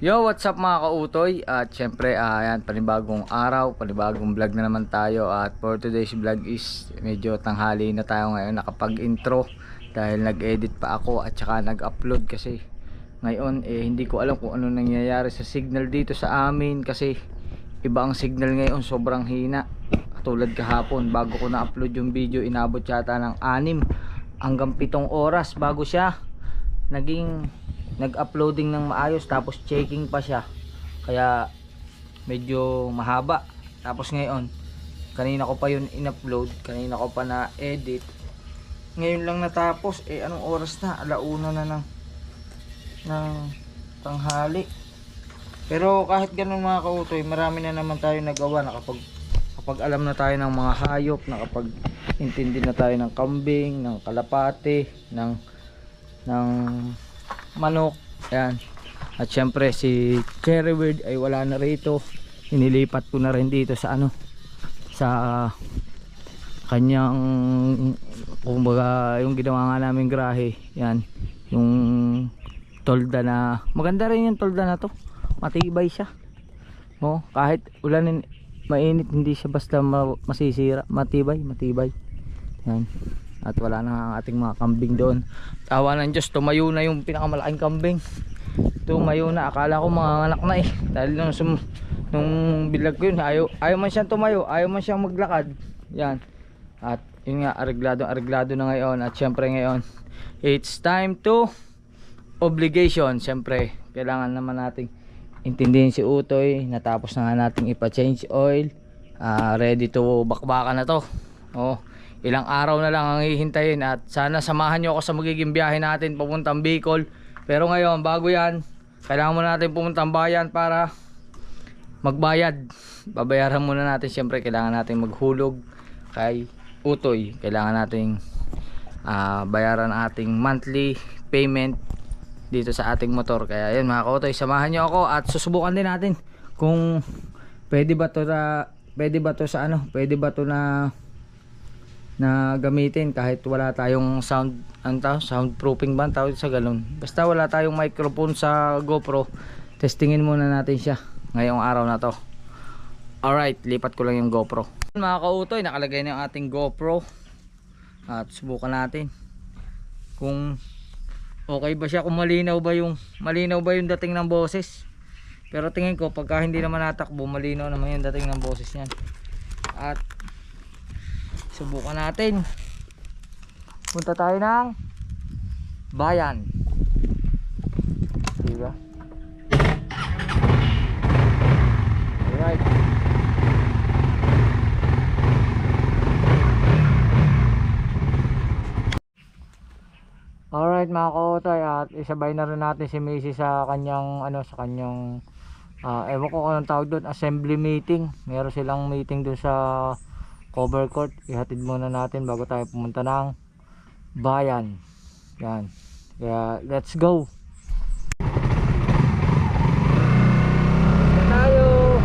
Yo, what's up mga kautoy? At syempre, ayan, panibagong araw, panibagong vlog na naman tayo. At for today's vlog is medyo tanghali na tayo ngayon, nakapag-intro dahil nag-edit pa ako at saka nag-upload kasi ngayon hindi ko alam kung ano nangyayari sa signal dito sa amin kasi iba ang signal ngayon, sobrang hina. Katulad kahapon, bago ko na-upload yung video, inabot yata ng 6 hanggang 7 oras bago siya nag-uploading ng maayos, tapos checking pa siya, kaya medyo mahaba. Tapos ngayon, kanina ko pa yun in-upload, kanina ko pa na-edit, ngayon lang natapos. Anong oras na? 1:00 na ng tanghali. Pero kahit ganun mga kautoy, marami na naman tayo nagawa. Kapag alam na tayo ng mga hayop, intindi na tayo ng kambing, ng kalapate, ng manok, ayan. At syempre si Cherry Bird ay wala na rito, inilipat ko na rin dito sa sa kanyang, kumbaga yung ginawa nga namin grahe, yan, yung tolda na maganda rin. Yung tolda na to, matibay siya, kahit ulanin, mainit, hindi siya basta masisira, matibay yan. At wala na ang ating mga kambing doon. Tawa ng Diyos, tumayo na yung pinakamalaking kambing. Tumayo na, akala ko mga anak na dahil nung bilag ko yun, ayaw man siyang tumayo, ayaw man siyang maglakad. Yan. At yun nga, areglado na ngayon. At syempre ngayon, it's time to obligation. Syempre, kailangan naman nating intindihin si Utoy. Natapos na nga nating ipa-change oil. Ready to bakbakan na to. Ilang araw na lang ang hihintayin at sana samahan nyo ako sa magiging biyahe natin papuntang Bicol. Pero ngayon, bago yan, kailangan muna natin pumuntang bayan para magbayad. Babayaran muna natin, syempre kailangan natin maghulog kay Utoy. Kailangan natin bayaran ating monthly payment dito sa ating motor. Kaya yun mga kautoy, samahan nyo ako at susubukan din natin kung pwede ba to na gamitin kahit wala tayong soundproofing ba tawag sa galon. Basta wala tayong microphone sa GoPro, testingin muna natin siya ngayong araw na to. Alright, lipat ko lang yung GoPro. Mga kautoy, nakalagay na yung ating GoPro at subukan natin kung okay ba siya, kung malinaw ba yung dating ng boses. Pero tingin ko pagka hindi naman natakbo, malinaw naman yung dating ng boses niyan. At subukan natin. Punta tayo ng bayan. Diba? Alright. Alright mga kautoy, at isabay na rin natin si Macy sa kanyang ewan ko kung anong tawag doon, assembly meeting. Meron silang meeting doon sa cover court. Ihatid muna natin bago tayo pumunta ng bayan. Yan. Kaya let's go. Tayo.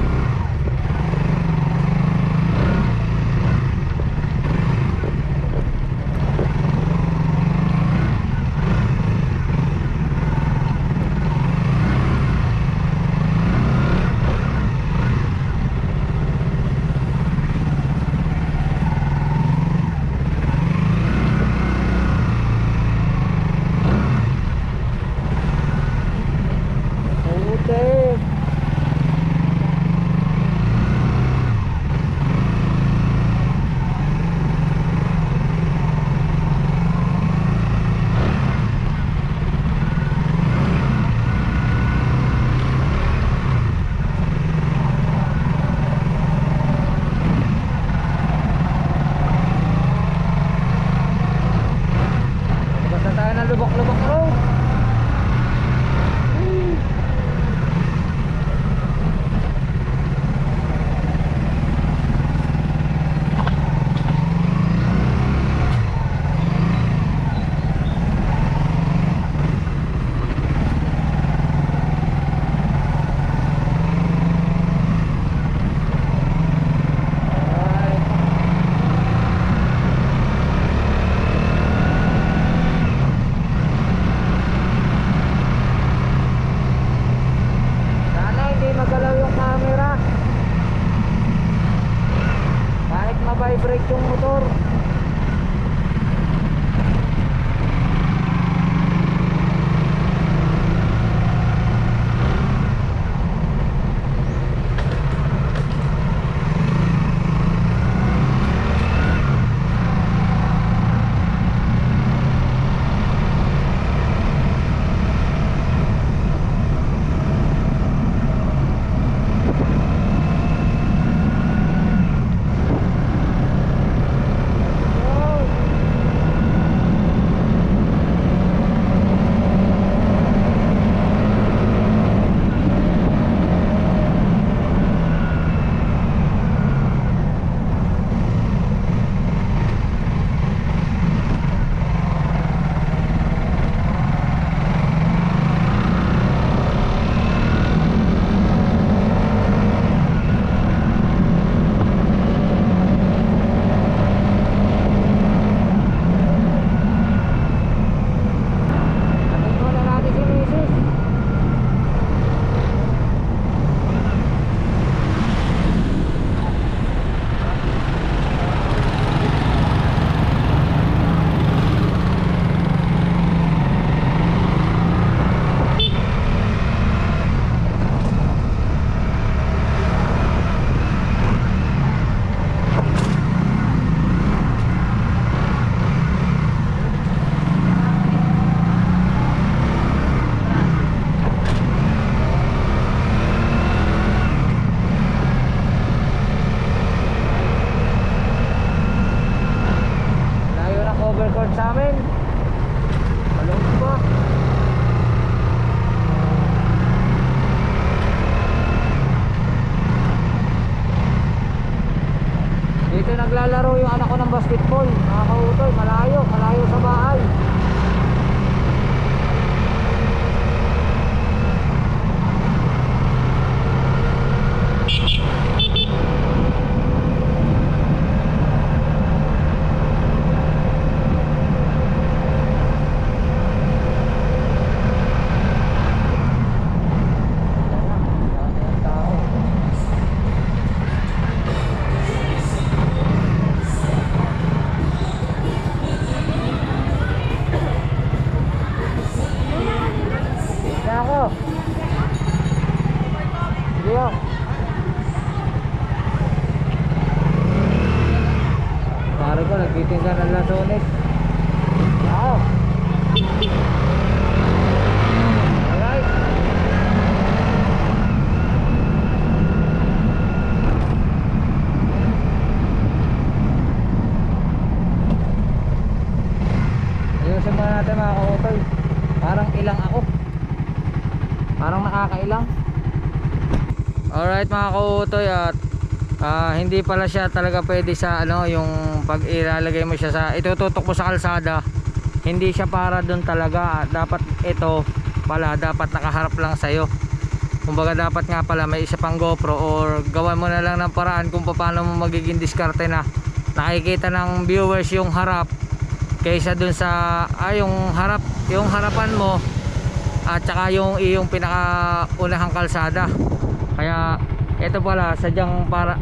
ng basketball, mga kautoy. Malayo, malayo sa bahay. Pare ko nagtitinda ng lasones. Wow. Alright. Ayusin muna natin mga kautoy. Parang ilang ako. Parang nakakailang. Alright mga kautoy, at hindi pala siya talaga pwede sa ano, yung pag ilalagay mo siya sa itututok mo sa kalsada, hindi siya para doon talaga. Dapat ito pala, dapat nakaharap lang sa'yo. Kumbaga dapat nga pala may isa pang GoPro, or gawan mo na lang ng paraan kung paano mo magiging diskarte na nakikita ng viewers yung harap, kaysa doon sa yung harap, yung harapan mo at saka yung pinakaunahang kalsada. Kaya ito pala sadyang para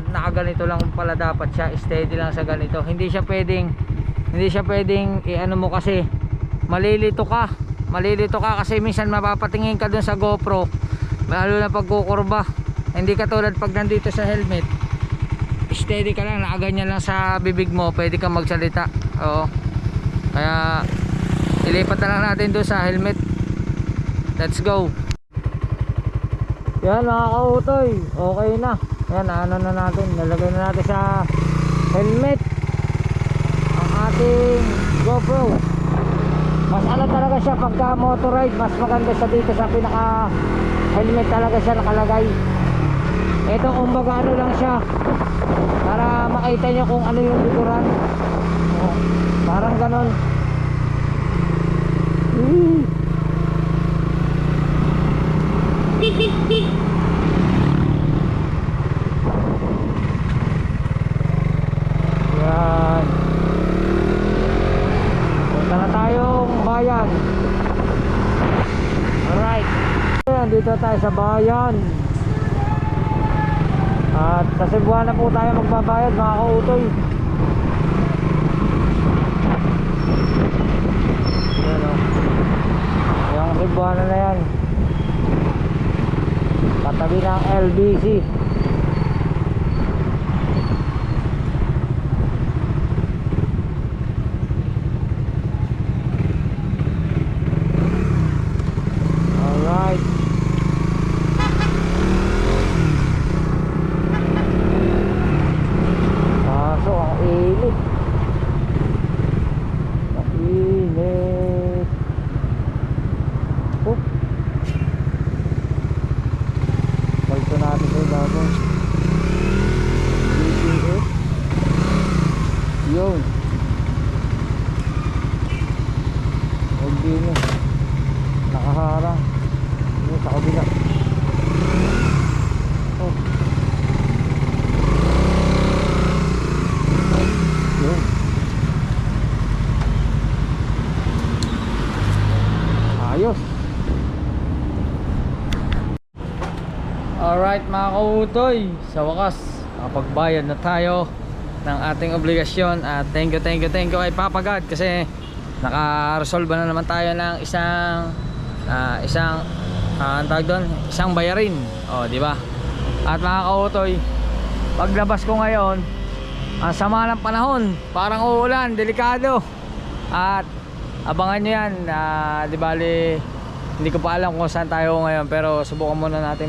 nakaganito lang pala, dapat siya steady lang sa ganito. Hindi siya pwedeng i-ano mo, kasi malilito ka kasi minsan mapapatingin ka dun sa GoPro, lalo na pag kukurba. Hindi katulad pag nandito sa helmet, steady ka lang, nakaganyan lang sa bibig mo, pwede kang magsalita. Oo, kaya ilipat na lang natin dun sa helmet. Let's go. Yan mga kautoy, okay na. Yan, ano na natin, nalagay na natin sa helmet ang ating GoPro. Mas ano talaga siya pagka motorride, mas maganda siya dito sa pinaka helmet talaga siya nakalagay. Ito kumbaga ano lang siya, para makita nyo kung ano yung likuran. Parang ganon. Yan. Punta na tayong bayan. Alright. Dito tayo sa bayan. At sa Cebuana po tayo magbabayad mga kautoy. Yan o. Yung Cebuana na yan, katabi ng LBC. Alright. Kaso ang init. Ang init. Oh, palto natin sa ibabaw. GPS. Yun. Huwag din eh. Nakaharang. Yun sa kabila. Oh. Yun. Ayos. Alright mga kautoy, sa wakas nakapagbayad na tayo ng ating obligasyon. At thank you kay Papa God, kasi naka-resolve na naman tayo ng isang ang tawag doon, isang bayarin. O, di ba? At mga kautoy, paglabas ko ngayon, ang sama ng panahon, parang uulan, delikado. At abangan nyo yan. Di bali, hindi ko pa alam kung saan tayo ngayon, pero subukan muna natin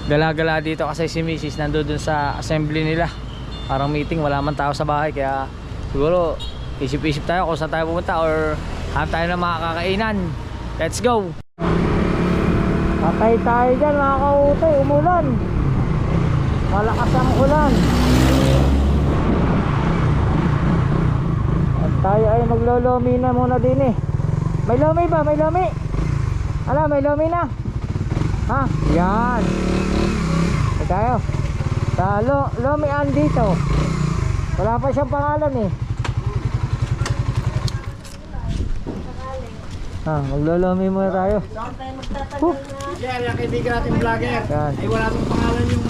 gala-gala dito, kasi si Mrs. nandun sa assembly nila, parang meeting, wala man tao sa bahay. Kaya siguro isip-isip tayo kung saan tayo pumunta, or hanap tayo ng mga kakainan. Let's go. Patay tayo dyan mga kautoy, umulan, malakas ang ulan. Tayo ay maglolomi na muna din eh. May lomi ba? May lomi? Ala, may lomi na. Ha? Yan. Ay tayo. Lomi andito. Wala pa siyang pangalan eh. Maglolomi muna tayo. Yan, yung kaibigan natin vlogger. Yan. Ay wala mong pangalan yung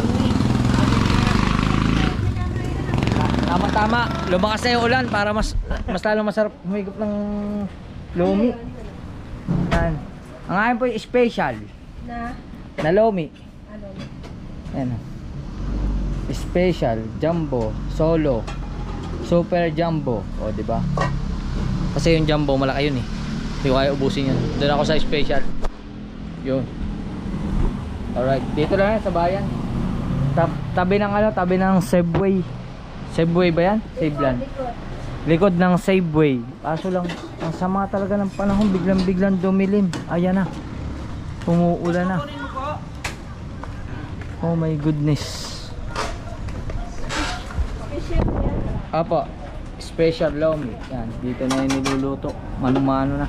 Tama-tama. Lumakas na yung ulan para mas lalong masarap humigop ng lomi. Yan. Ang akin po yung special na lomi. Yan. Special, jumbo, solo, super jumbo. O, di ba? Kasi yung jumbo malaki yun eh. Hindi ko kaya ubusin yun. Doon ako sa special. Yun. Alright, dito lang yan sa bayan. Tabi ng ano, tabi ng Safeway. Safeway ba yan? Saveland. Likod ng Safeway. Kaso lang, ang sama talaga ng panahon, biglang dumilim. Ayan na. Umuulan na. Oh my goodness. Apo, special lomi. Yan, dito na yung niluluto. Mano-mano na.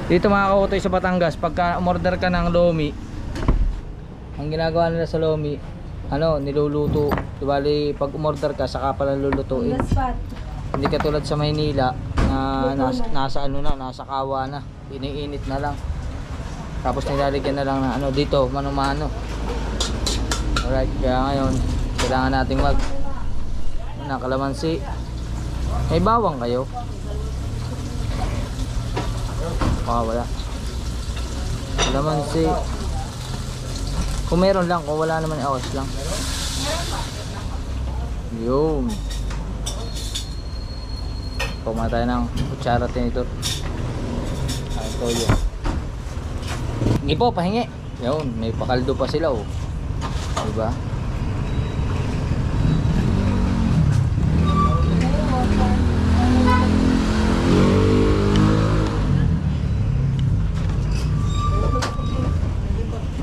Dito mga kautoy sa Batangas, pagka umorder ka ng lomi, ang ginagawa nila sa lomi, ano, niluluto. Bali, pag umorder ka, saka pala lulutuin. Hindi katulad sa Maynila na nasa ano na, nasa kawa na. Iniinit na lang. Tapos nilalagyan na lang na ano, dito, mano-mano. Alright, kaya ngayon, kailangan nating na kalamansi. May bawang kayo? Wala. Kalamansi. Kung meron lang, kung wala naman, awas lang. Yun. Pumata tayo ng kutsara tinitor. Ito yun. Hindi po, pahingi. Yun, may pakaldo pa sila oh. Diba?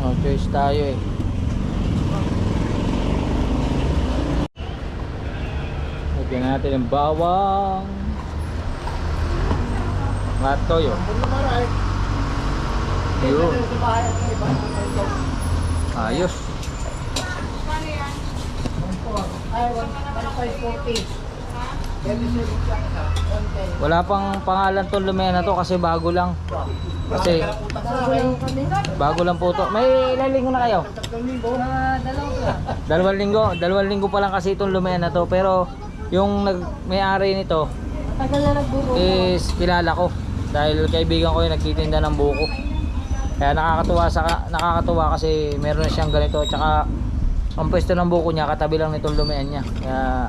No choice tayo eh. Lagyan natin ng bawang at toyo. Yun. Ayos. Wala pang pangalan to lumena to kasi bago lang. Kasi bago lang po to. May ilang linggo na kayo? Dalawang linggo pa lang kasi itong lumena to. Pero yung may-ari nito is kilala ko. Dahil kaibigan ko yung nagtitinda ng buko. Kaya nakakatuwa kasi meron na siyang ganito. Tsaka ang pwesto ng buko niya katabi lang nitong lumian niya. Kaya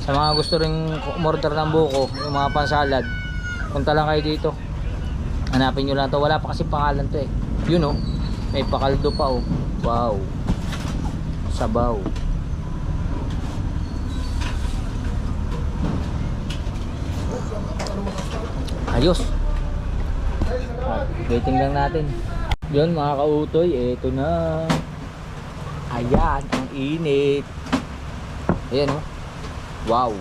sa mga gusto ring umorder ng buko, yung mga pansalad, punta lang kayo dito. Hanapin nyo lang to. Wala pa kasi pangalan to eh. Yun oh, may pakaldo pa oh. Wow. Sabaw. Ayos. Waiting lang natin. Yun mga kautoy, eto na. Ayan, ang init. Ayan oh. Wow.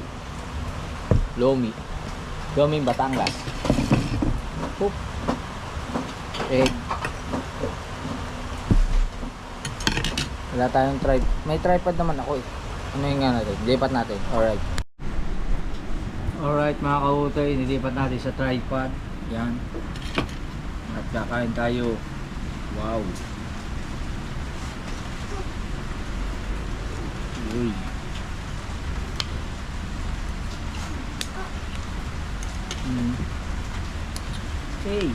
Lomi Batangas. Oh. Egg. Wala tayong tripod. May tripod naman ako eh. Ano yung nga natin? Lipat natin. Alright. Alright mga kautoy, nilipat natin sa tripod. Yan. At kakain tayo. Wow. Uy. Okay.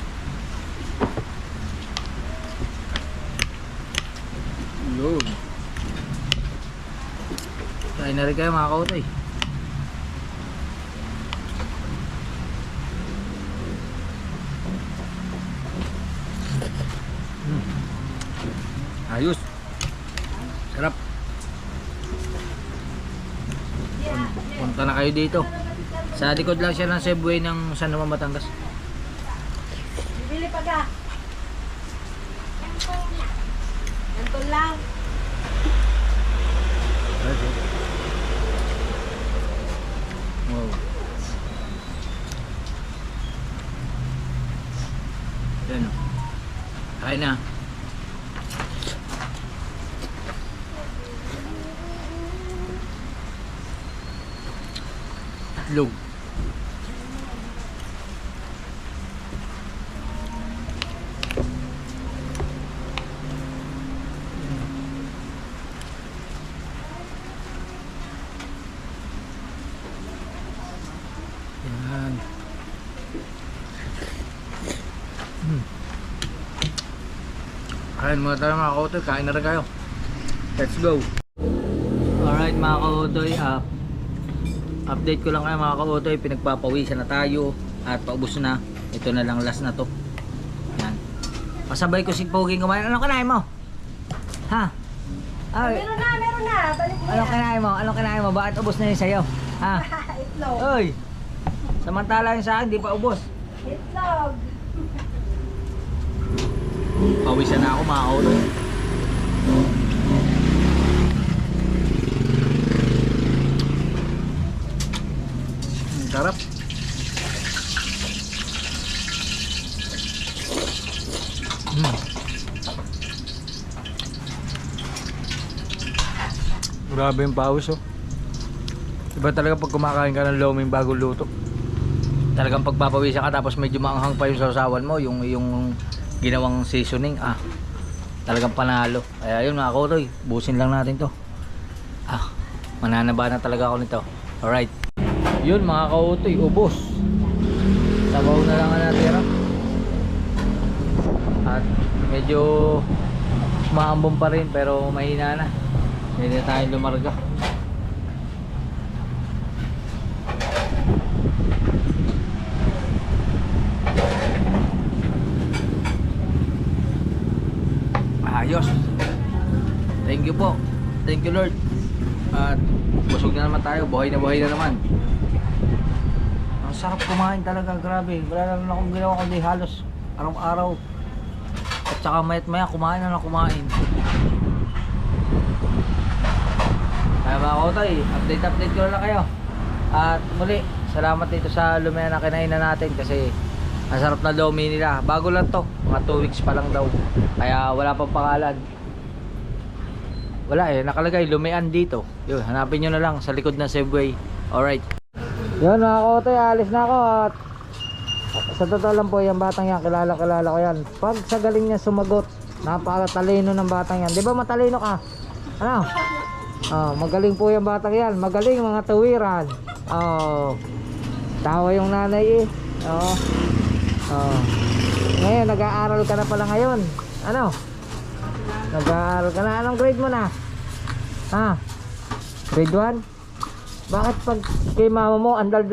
Yun. Kain na rin kayo mga kautoy. Ayos. Sarap. Punta na kayo dito. Sa likod lang siya ng Safeway ng San Juan, Batangas. Bibili pa ka. Ganto lang. Wow. Kain na. Itlog. Yan. Kain muna tayo mga kautoy, kain na rin kayo. Let's go. Alright mga kautoy, update ko lang kayo mga kautoy, pinagpapawisan na tayo at paubos na. Ito na lang last na to. Yan. Pasabay ko si Poging kumain. Anong kinain mo? Ha? Ay, Meron na. Balik mo anong yan. kinain mo? Anong kinain mo? Bakit ubos na yun sa'yo? Ha? Itlog. Oy! Samantala yun sa akin, di pa ubos. Itlog. Pawisan na ako mga kautoy. Sarap. Grabe yung pawis oh. Iba talaga pag kumakain ka ng loming bagong luto. Talagang pagpapawisan ka tapos medyo maanghang pa yung sausawan mo, yung ginawang seasoning, talagang panalo. Kaya yun mga kautoy, busin lang natin to. Mananaba na talaga ako nito. Alright. Yun mga kautoy, ubos. Sabaw na lang ang natira. At medyo maambon pa rin pero mahina na. Hindi na tayo lumarga. Ayos. Thank you po. Thank you Lord. At busog na naman tayo. Buhay na naman. Ang sarap kumain talaga. Grabe. Wala naman akong ginawa kundi halos araw-araw. At saka mayat maya kumain na kumain. Kaya mga kautoy, update ko na lang kayo. At muli, salamat dito sa Lumea na kinainan natin kasi ang sarap na lomi nila. Bago lang to, mga 2 weeks pa lang daw. Kaya wala pang pangalan. Wala nakalagay Lumean dito. Yun, hanapin nyo na lang sa likod ng Subway. Alright. Yun mga kautoy, alis na ako at sa totoo lang po yung batang yan, kilala ko yan. Pag sa galing niya sumagot, napakatalino ng batang yan. Di ba matalino ka? Ano? Magaling po yung batang yan. Magaling mga tawiran. Tawa yung nanay ngayon nag-aaral ka na pala ngayon. Ano? Nag-aaral ka na. Anong grade mo na? Grade 1? Bakit pag kay mama mo ang dal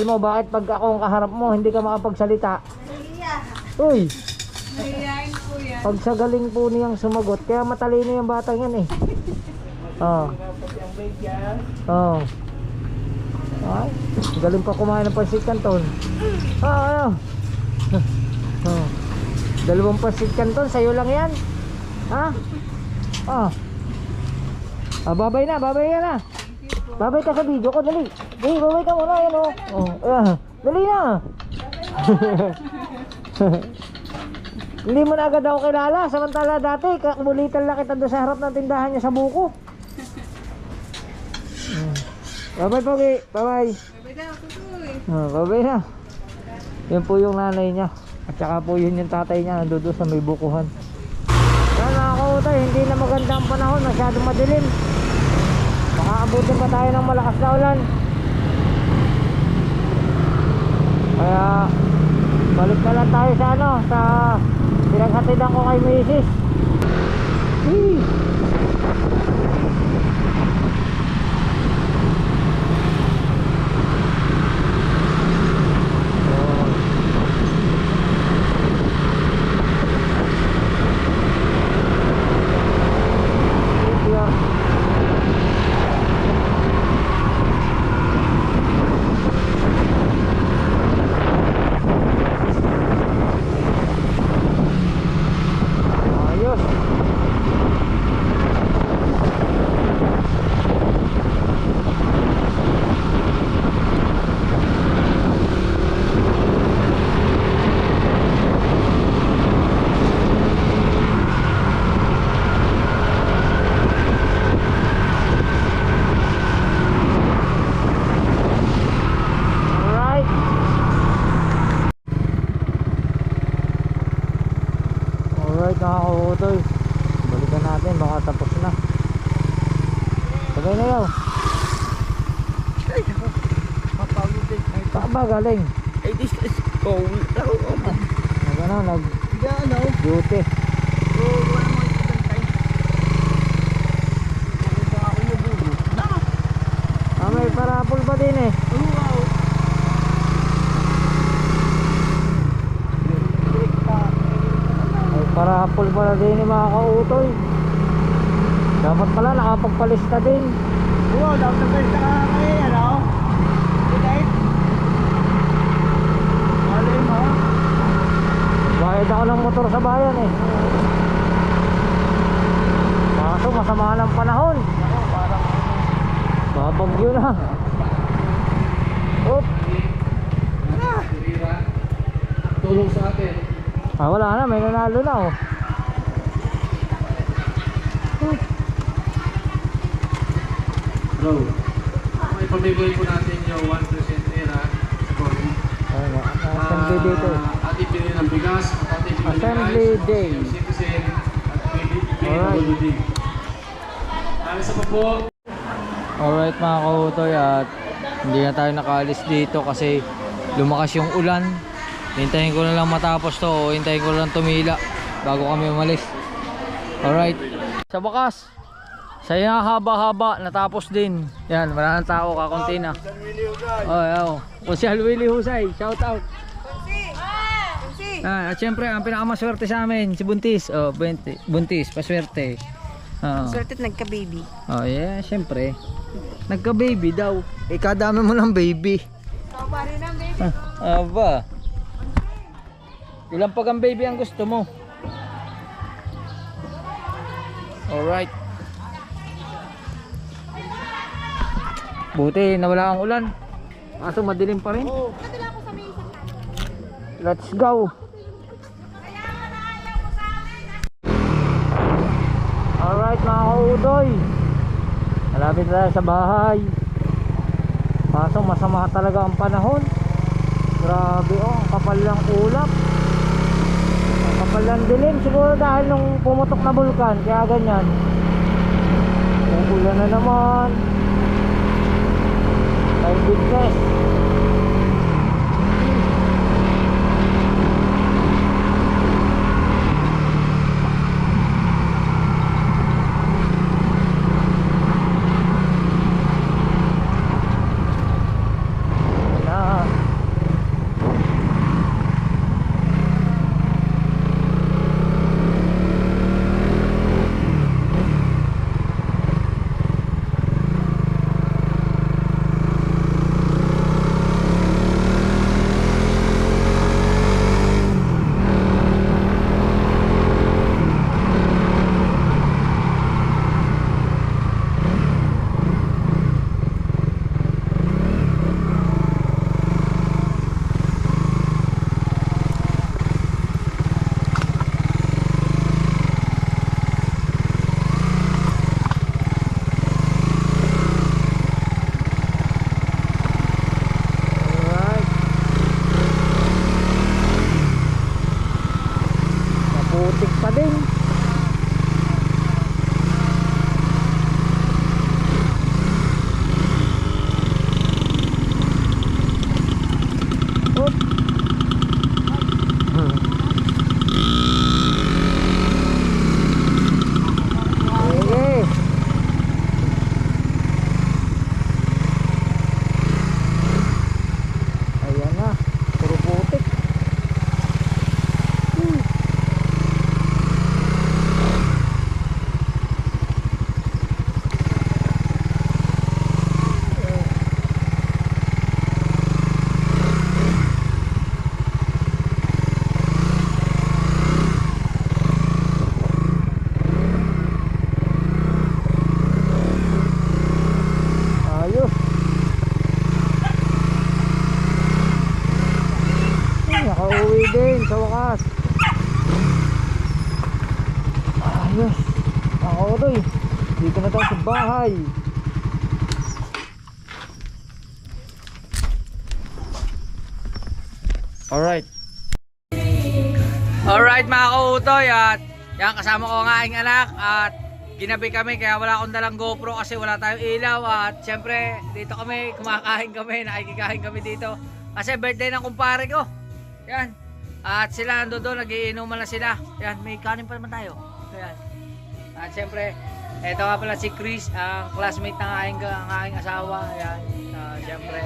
mo, bakit pag ako ang kaharap mo hindi ka makapagsalita? Uy! Pag sa galing po niyang sumagot, kaya matalino yung batang yan Ay, galing pa kumain ng pansit canton. Dalawang pansit canton, sa'yo lang yan. Babay na. Babay ka sa video ko, dali. Babay ka muna, yan dali na. Hindi mo na agad ako kilala. Samantala dati, kamulitan lang kita doon sa harap ng tindahan niya sa buko. Babay Pogi, babay. Babay na. Yan po yung nanay niya. At saka po yun yung tatay niya, nandun sa may bukuhan. Kaya nakakautay, hindi na maganda ang panahon, masyadong madilim. Makaabutin pa tayo ng malakas na ulan. Kaya balik na lang tayo sa sa pinaghatidan ko kay Mrs. kautoy. Balikan natin, baka tapos na. Sabay na yaw. Ay, ako. Mapagod din. Saan ba galing? Ay, this is cold. Ako, Nag-duty. So, wala mo isang time. Ako mabubo. May parapol pa din eh. Wow. May parapol pala din eh mga kautoy. Dapat pala nakapagpalista din. Wow, dapat na pwede ka kayo, ano? Good. Malay mo. Bayad ako ng motor sa bayan eh. Kaso masama ng panahon. Ako, parang Babagyo na. Oop. tulong sa atin. Wala na, may nanalo na oh. Hello. May pamigay po natin yung 1% era sa COVID. Assembly day to. Ating pinili ng bigas at ating pinili Assembly day. yung citizen at Alright. PWD. Sa po. Alright mga kautoy, at hindi na tayo nakaalis dito kasi lumakas yung ulan. Hintayin ko na lang matapos to o hintayin ko lang tumila bago kami umalis. Alright. Sa bakas, saya haba-haba natapos din. Yan, wala nang tao, kakunti na. Kusyal Willie Husay, shout out. At syempre ang pinakamaswerte sa amin si Buntis. Buntis, paswerte. Swerte at nagka-baby. Yeah, syempre. Nagka-baby daw. Kadami mo ng baby. Ikaw pa rin ang baby. Aba. Ilang pag ang baby ang gusto mo? Alright. Buti nawala ang ulan. Kaso madilim pa rin. Let's go. Alright mga kautoy, malapit na tayo sa bahay. Kaso masama talaga ang panahon. Grabe oh, ang kapal ng ulap. Ang kapal ng dilim. Siguro dahil nung pumutok na bulkan, kaya ganyan. Ulan na naman. May business. din sa wakas. Ayos. Ako to eh. Dito na tayo sa bahay. Alright. Alright mga kautoy, at Yan, kasama ko ang aking anak at ginabi kami kaya wala akong dalang GoPro kasi wala tayong ilaw. At syempre, dito kami, kumakain kami, nakikikain kami dito. Kasi birthday ng kumpare ko. Yan. At sila ando doon, nagiinuman na sila. Yan, may kanin pa naman tayo. Yan. At syempre, eto nga pala si Chris, ang classmate ng aking asawa. Yan. Syempre,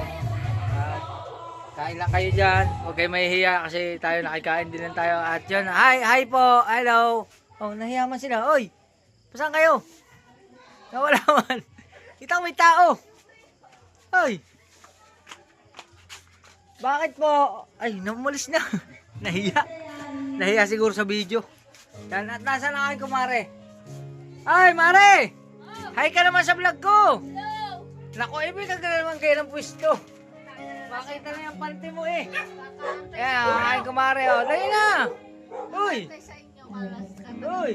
kain lang kayo dyan. Huwag kayo mahihiya kasi tayo nakikain din lang tayo. At yun, hi po, hello. Oh, nahiya man sila. Oy, saan kayo? Nawala man. Kitang may tao. Oy. Bakit po? Ay, namulis na. Nahiya. Nahiya siguro sa video. Yan, at nasa na kayo, kumare? Ay, mare! Hi ka naman sa vlog ko. Hello! Naku, ibig ka naman kayo ng pwesto. Makita na yung panty mo eh. Yan, hi, kumare. Oh, dali na. Uy. Uy.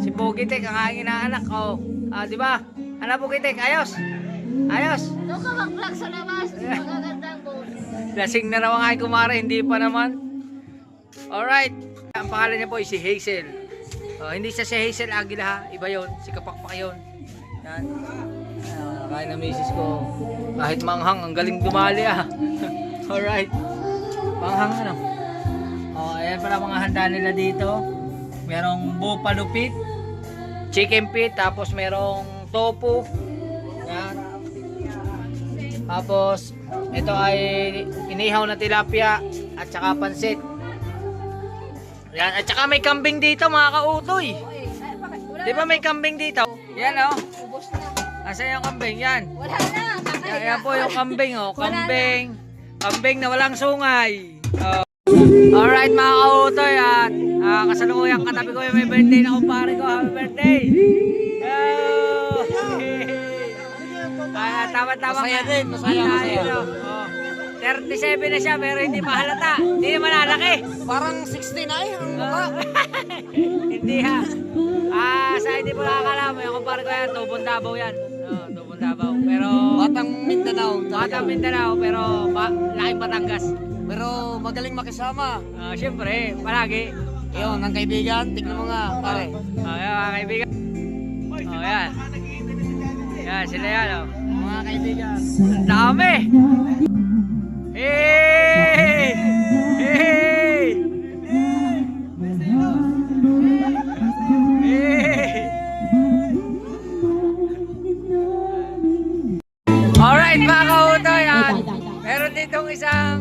Si Pogitek, ang aking inaanak. Oh. Di ba? Ano Pogitek? Ayos? Ayos? Doon ka mag-vlog sa labas. Magagandang boss. Lasing na raw ang aking kumare, hindi pa naman. Alright. Ang pangalan niya po ay si Hazel. Hindi siya si Hazel Aguila ha. Iba yun. Si Kapakpak yun. Yan. Nakain na misis ko. Kahit manghang, ang galing dumali ah. Alright. Manghang ano. Ayan pala mga handa nila dito. Merong buffalo pit, chicken pit, tapos merong tofu. Yan. Tapos ito ay inihaw na tilapia at saka pansit. Yan, at saka may kambing dito mga kautoy. Di ba may kambing dito? Yan oh. Ubos na. Asa yung kambing? Yan. Wala na. Yan po yung kambing oh. Kambing. Kambing na walang sungay. Alright mga kautoy at kasalukuyang katabi ko yung may birthday na kumpare ko. Happy birthday! Tama-tama. Masaya din, masaya. 37 na siya pero hindi pa halata. Hindi naman lalaki. Parang 60 na eh, ang mukha. Hindi ha. Sa hindi mo nakakalaman, yung kumpare ko yan, Tubong Davao yan. Tubong Davao. Pero Batang Mindanao. Batang Mindanao pero laking Batangas. Pero magaling makisama. Siyempre, palagi. Yun, ang kaibigan, tignan mo nga, pare. Yan mga kaibigan. Yan. Yan, sila yan oh. Mga kaibigan. Ang dami! Hey! Hey! Hey! Alright mga kautoy at meron ditong isang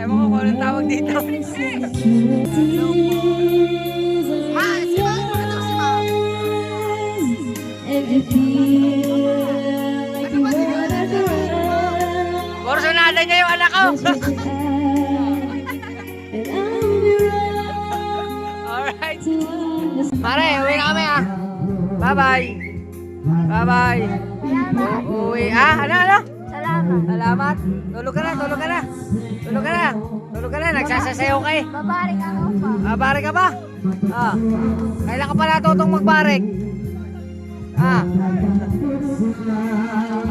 ewan ko kung anong tawag dito. Porsyonada niya yung anak ko. Alright. Mare, uwi na kami ah. Bye-bye. Bye-bye. Uwi. Ano? Salamat. Salamat. Tulog ka na. Nagsasasayaw ka eh. Babarik ako pa. Barik ka ba? Kailan ka pala tutong magbarik?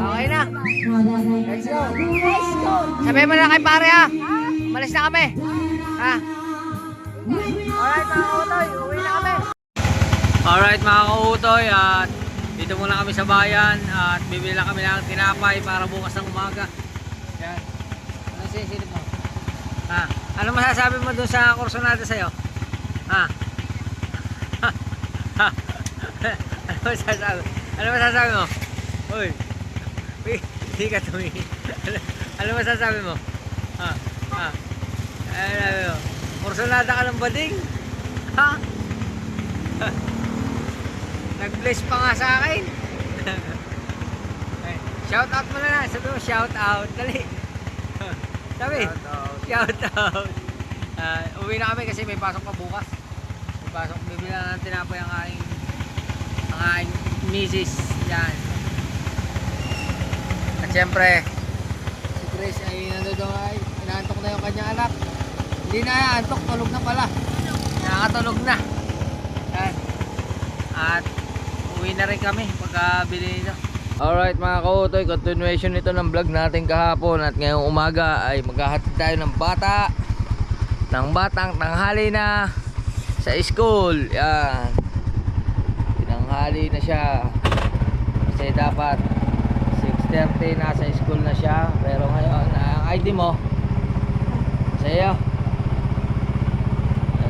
Okay na. Let's go. Let's go. Sabihin mo na kay pare ha. Malis na kami. Alright mga kautoy, uwi na kami. Alright mga kautoy at dito muna kami sa bayan at bibili lang kami ng tinapay para bukas ng umaga. Yan. Ano sisilip mo? Ano masasabi mo dun sa kursonada sa'yo? Ano masasabi mo? Uy, hindi ka tumingin. Ano masasabi mo? Ano sabi mo? Kursonada ka ng bading? Nag-bless pa nga sa akin. Shout out mo na. Sabi mo shout out. Dali. Sabi. Shout out. Uwi na kami kasi may pasok pa bukas. May pasok. Bibili na ng tinapay ang aking misis. Yan. At syempre si Chris ay inaantok na yung kanyang anak. Hindi na antok. Tulog na pala. Nakakatulog na. Yan. At uwi na rin kami pagkabili nito. Alright mga kautoy, continuation nito ng vlog natin kahapon. At ngayong umaga ay maghahatid tayo ng bata ng batang tanghali na sa school. Yan. Tinanghali na siya. Kasi dapat 6:30 nasa school na siya. Pero ngayon, ang ID mo sa iyo.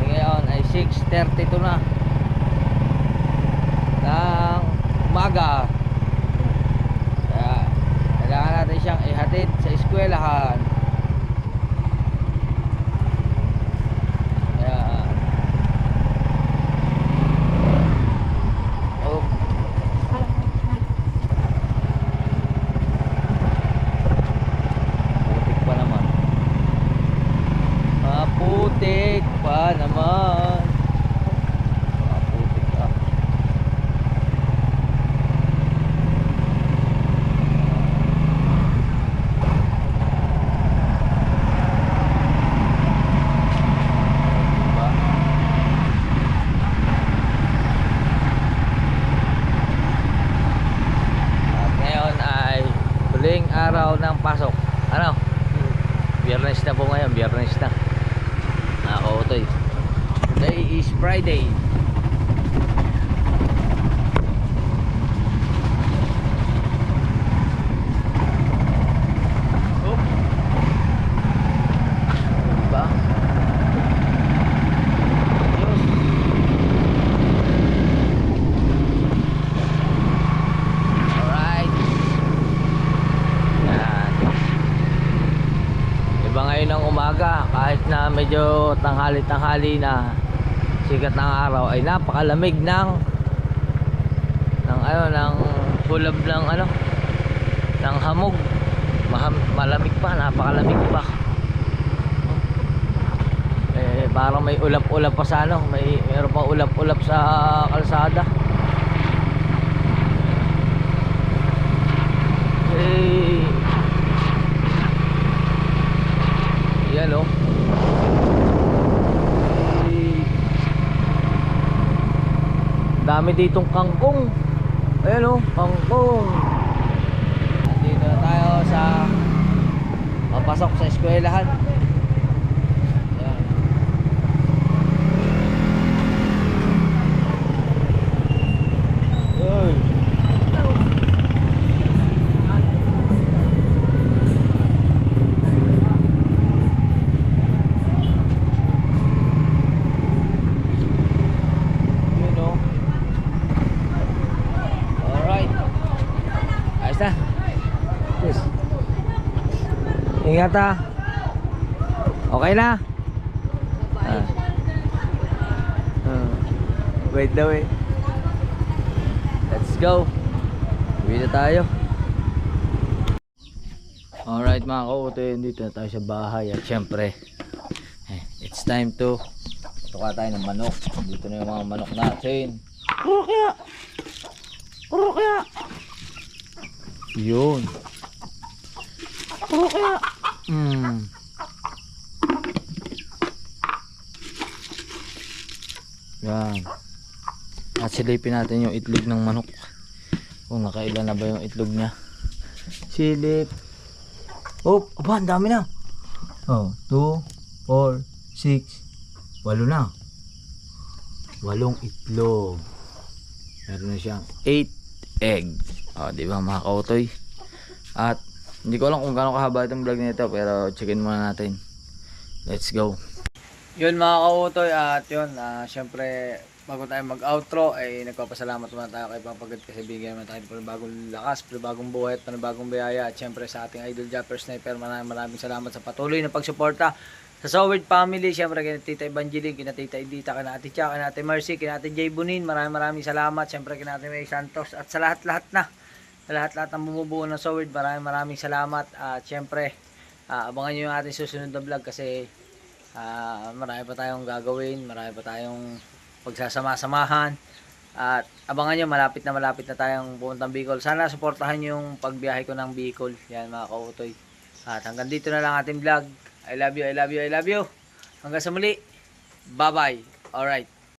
Ngayon ay 6:32 na ng umaga. Kaya kailangan natin siyang ihatid sa eskwelahan. Maputik pa naman. Maputik pa. Diba? At ngayon ay huling araw ng pasok. Ano? Biyernes na po ngayon, biyernes na. Ako ito. Today is Friday. Oop. Diba? Ayos. Alright. Yan. Iba ngayon ng umaga, kahit na medyo tanghali-tanghali na sikat ng araw, ay napakalamig ng kulab ng ng hamog. Malamig pa, napakalamig pa. Parang may ulap-ulap pa sa mayroon pa ulap-ulap sa kalsada. Yan oh. Dami ditong kangkong. Ayan oh, kangkong. Dito na tayo sa papasok sa eskwelahan. Ayan. Uy. Ingat ha. Okay na? Wait daw eh. Let's go. Uwi na tayo. Alright mga kautoy, dito na tayo sa bahay. At syempre it's time to tuka tayo ng manok. Dito na yung mga manok natin. Puro kaya yun. Puro kaya yan. At silipin natin yung itlog ng manok, kung nakailan na ba yung itlog niya. Silip. Oh, aba, ang dami na. Oh, 2, 4, 6, 8 na. 8 itlog. Meron na siyang 8 egg. Oh, di ba mga kautoy? At hindi ko alam kung gaano kahaba itong vlog nito, pero checkin muna natin. Let's go. Yun mga kautoy, at yun, syempre bago tayo mag-outro ay nagpapasalamat muna tayo kay Papagad kasi bigyan naman tayo ng bagong lakas, bagong buhay at bagong biyaya. At syempre sa ating idol Japper Sniper, maraming salamat sa patuloy na pagsuporta sa Soward family. Syempre kina Tita Evangeline, kina Tita Edita, kina Ate Cha, kina Ate Mercy, kina Ate Jay Bunin, maraming salamat. Syempre kina Ate May Santos at sa lahat-lahat ng bumubuo ng Soward, maraming salamat. At syempre abangan nyo yung ating susunod na vlog kasi marami pa tayong gagawin, marami pa tayong pagsasama-samahan. At abangan nyo, malapit na tayong pupuntang Bicol. Sana suportahan yung pagbiyahe ko ng Bicol. Yan mga kautoy. At hanggang dito na lang ating vlog. I love you. Hanggang sa muli. Bye bye. Alright.